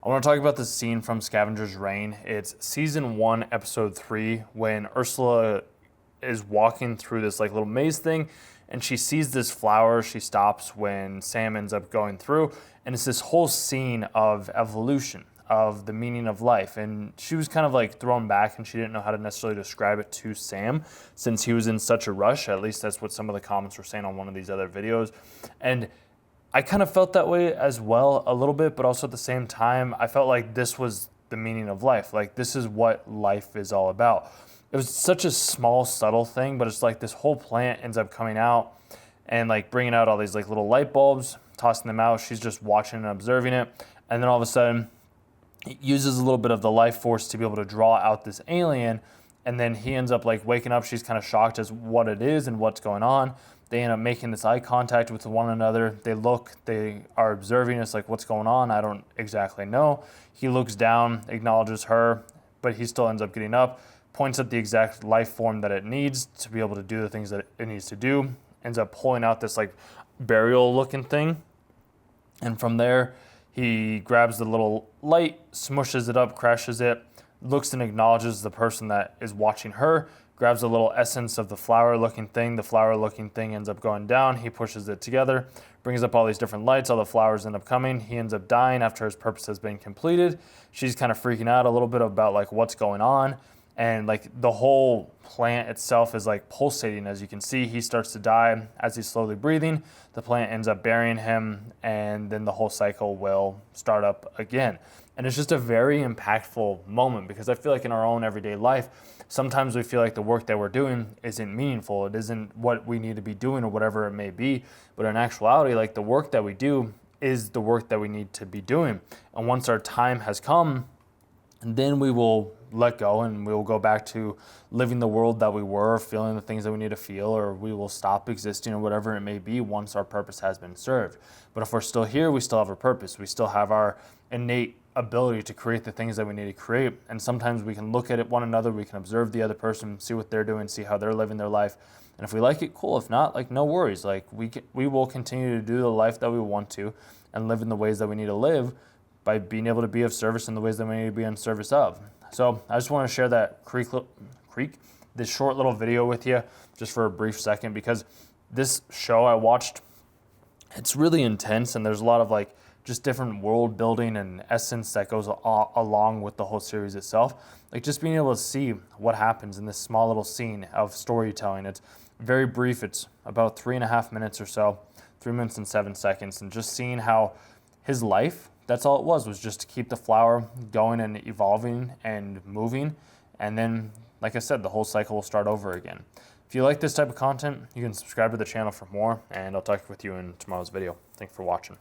I want to talk about this scene from Scavenger's Reign. It's season 1, episode 3, when Ursula is walking through this little maze thing, and she sees this flower. She stops when Sam ends up going through, and it's this whole scene of evolution, of the meaning of life. And she was kind of thrown back, and she didn't know how to necessarily describe it to Sam since he was in such a rush. At least that's what some of the comments were saying on one of these other videos. And I kind of felt that way as well a little bit, but also at the same time, I felt like this was the meaning of life. This is what life is all about. It was such a small, subtle thing, but it's this whole plant ends up coming out and bringing out all these little light bulbs, tossing them out. She's just watching and observing it. And then all of a sudden, it uses a little bit of the life force to be able to draw out this alien. And then he ends up waking up. She's kind of shocked as what it is and what's going on. They end up making this eye contact with one another. They look, they are observing. It's what's going on? I don't exactly know. He looks down, acknowledges her, but he still ends up getting up, points at the exact life form that it needs to be able to do the things that it needs to do, ends up pulling out this burial looking thing. And from there, he grabs the little light, smushes it up, crashes it, looks and acknowledges the person that is watching her, grabs a little essence of the flower-looking thing. The flower-looking thing ends up going down. He pushes it together, brings up all these different lights. All the flowers end up coming. He ends up dying after his purpose has been completed. She's kind of freaking out a little bit about what's going on. And the whole plant itself is pulsating. As you can see, he starts to die as he's slowly breathing. The plant ends up burying him, and then the whole cycle will start up again. And it's just a very impactful moment, because I feel in our own everyday life, sometimes we feel the work that we're doing isn't meaningful. It isn't what we need to be doing or whatever it may be. But in actuality, the work that we do is the work that we need to be doing. And once our time has come, then we will let go and we will go back to living the world that we were, feeling the things that we need to feel, or we will stop existing or whatever it may be once our purpose has been served. But if we're still here, we still have a purpose. We still have our innate ability to create the things that we need to create. And sometimes we can look at it one another, we can observe the other person, see what they're doing, see how they're living their life. And if we like it, cool. If not, no worries. We will continue to do the life that we want to and live in the ways that we need to live by being able to be of service in the ways that we need to be in service of. So I just want to share that this short little video with you just for a brief second, because this show I watched, it's really intense, and there's a lot of just different world building and essence that goes along with the whole series itself. Just being able to see what happens in this small little scene of storytelling. It's very brief. It's about 3.5 minutes or so, 3 minutes and 7 seconds. And just seeing how his life, that's all it was just to keep the flower going and evolving and moving. And then, like I said, the whole cycle will start over again. If you like this type of content, you can subscribe to the channel for more, and I'll talk with you in tomorrow's video. Thanks for watching.